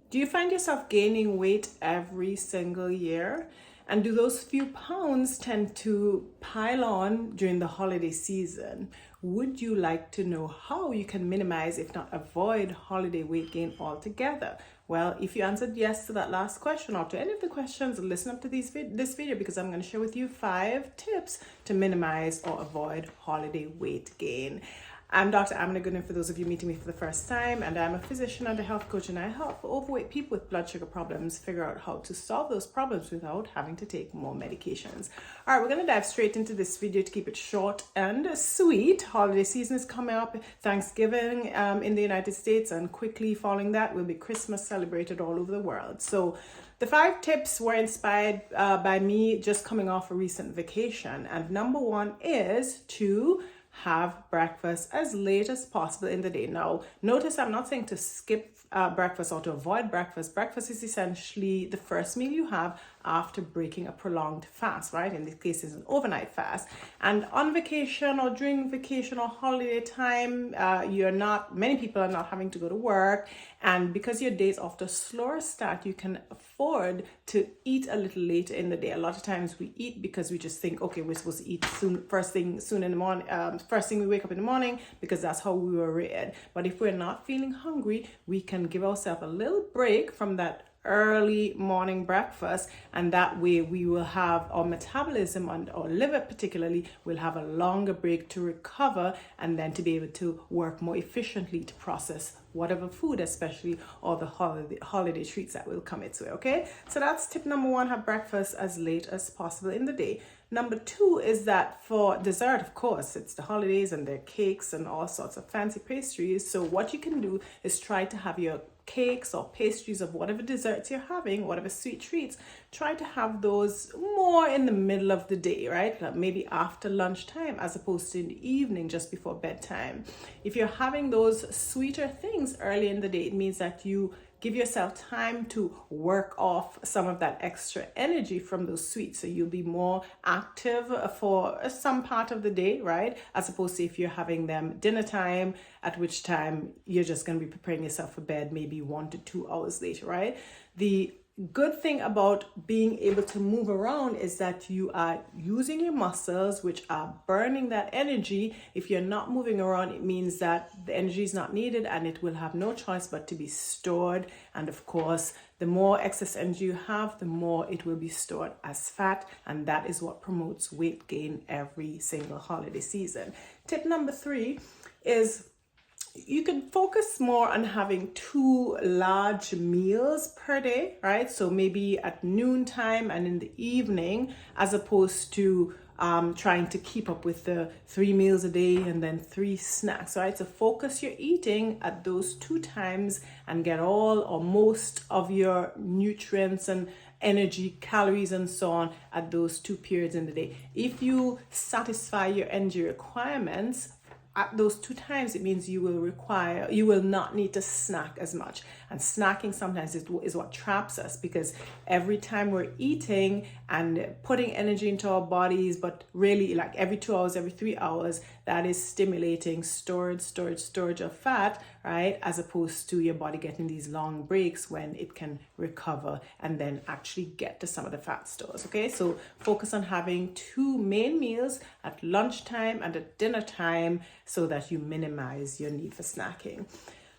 Do you find yourself gaining weight every single year? And do those few pounds tend to pile on during the holiday season? Would you like to know how you can minimize, if not avoid, holiday weight gain altogether? Well, if you answered yes to that last question or to any of the questions, listen up to this video because I'm going to share with you 5 tips to minimize or avoid holiday weight gain. I'm Dr. Amina Goodwin for those of you meeting me for the first time, and I'm a physician and a health coach, and I help overweight people with blood sugar problems figure out how to solve those problems without having to take more medications. All right, we're going to dive straight into this video to keep it short and sweet. Holiday season is coming up, Thanksgiving in the United States, and quickly following that will be Christmas celebrated all over the world. So the 5 tips were inspired by me just coming off a recent vacation, and number 1 is to have breakfast as late as possible in the day. Now, notice I'm not saying to skip breakfast or to avoid breakfast. Breakfast is essentially the first meal you have after breaking a prolonged fast, right? In this case, it's an overnight fast. And on vacation or during vacation or holiday time, many people are not having to go to work. And because your day is off to a slower start, you can afford to eat a little later in the day. A lot of times we eat because we just think, okay, we're supposed to eat first thing in the morning, first thing we wake up in the morning, because that's how we were raised. But if we're not feeling hungry, we can give ourselves a little break from that early morning breakfast, and that way we will have our metabolism and our liver particularly will have a longer break to recover, and then to be able to work more efficiently to process whatever food, especially all the holiday treats that will come its way. Okay, so that's tip number 1, have breakfast as late as possible in the day. Number 2 is that for dessert, of course, it's the holidays and there are cakes and all sorts of fancy pastries. So what you can do is try to have your cakes or pastries of whatever desserts you're having, whatever sweet treats, try to have those more in the middle of the day, right? Like maybe after lunchtime as opposed to in the evening just before bedtime. If you're having those sweeter things early in the day, it means that you give yourself time to work off some of that extra energy from those sweets. So you'll be more active for some part of the day, right? As opposed to if you're having them dinner time, at which time you're just going to be preparing yourself for bed maybe 1 to 2 hours later, right? The good thing about being able to move around is that you are using your muscles, which are burning that energy. If you're not moving around, it means that the energy is not needed and it will have no choice but to be stored. And of course, the more excess energy you have, the more it will be stored as fat, and that is what promotes weight gain every single holiday season. Tip number 3 is you can focus more on having 2 large meals per day, right? So maybe at noontime and in the evening, as opposed to trying to keep up with the 3 meals a day and then 3 snacks, right? So focus your eating at those 2 times and get all or most of your nutrients and energy, calories and so on at those 2 periods in the day. If you satisfy your energy requirements at those 2 times, it means you will not need to snack as much. And snacking sometimes is what traps us, because every time we're eating and putting energy into our bodies, but really like every 2 hours, every 3 hours, that is stimulating storage of fat, right? As opposed to your body getting these long breaks when it can recover and then actually get to some of the fat stores. Okay, so focus on having 2 main meals at lunchtime and at dinner time so that you minimize your need for snacking.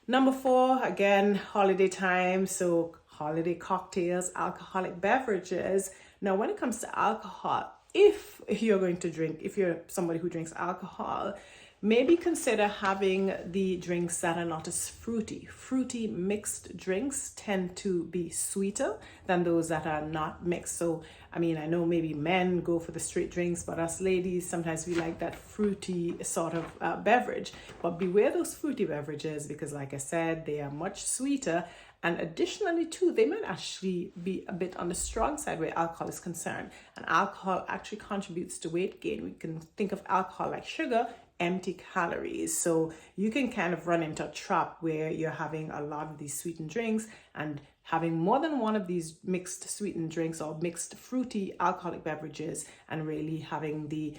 Number 4, again, holiday time. So holiday cocktails, alcoholic beverages. Now, when it comes to alcohol, if you're going to drink, if you're somebody who drinks alcohol, maybe consider having the drinks that are not as fruity. Fruity mixed drinks tend to be sweeter than those that are not mixed. So, I mean, I know maybe men go for the straight drinks, but us ladies, sometimes we like that fruity sort of beverage. But beware those fruity beverages, because like I said, they are much sweeter. And additionally too, they might actually be a bit on the strong side where alcohol is concerned. And alcohol actually contributes to weight gain. We can think of alcohol like sugar, empty calories. So you can kind of run into a trap where you're having a lot of these sweetened drinks and having more than one of these mixed sweetened drinks or mixed fruity alcoholic beverages, and really having the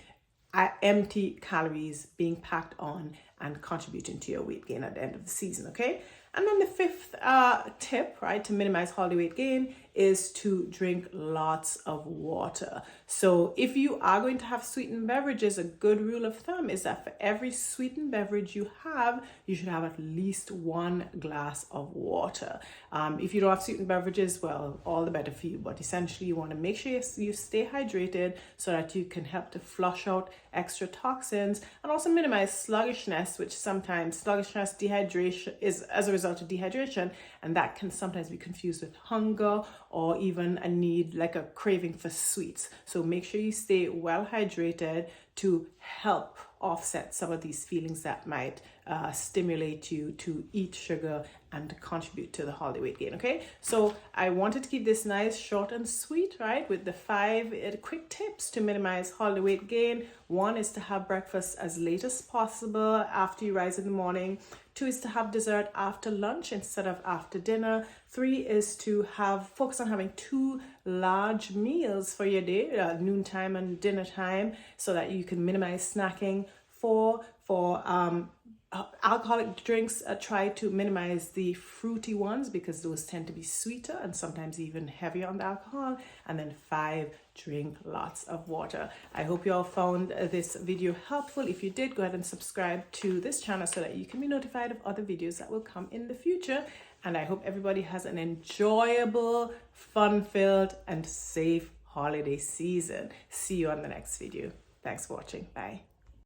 empty calories being packed on and contributing to your weight gain at the end of the season. Okay, And then the fifth tip, right, to minimize holiday weight gain is to drink lots of water. So if you are going to have sweetened beverages, a good rule of thumb is that for every sweetened beverage you have, you should have at least 1 glass of water. If you don't have sweetened beverages, well, all the better for you. But essentially, you want to make sure you stay hydrated so that you can help to flush out extra toxins and also minimize sluggishness, which sometimes dehydration is as a result of dehydration, and that can sometimes be confused with hunger or even a need, like a craving for sweets. So make sure you stay well hydrated to help offset some of these feelings that might stimulate you to eat sugar and contribute to the holiday weight gain. Okay, so I wanted to keep this nice, short and sweet, right, with the 5 quick tips to minimize holiday weight gain. 1 is to have breakfast as late as possible after you rise in the morning. 2 is to have dessert after lunch instead of after dinner. 3 is to focus on having 2 large meals for your day, noontime and dinner time, so that you can minimize snacking. 4, for alcoholic drinks, try to minimize the fruity ones because those tend to be sweeter and sometimes even heavier on the alcohol. And then 5, drink lots of water. I hope you all found this video helpful. If you did, go ahead and subscribe to this channel so that you can be notified of other videos that will come in the future. And I hope everybody has an enjoyable, fun-filled, and safe holiday season. See you on the next video. Thanks for watching. Bye.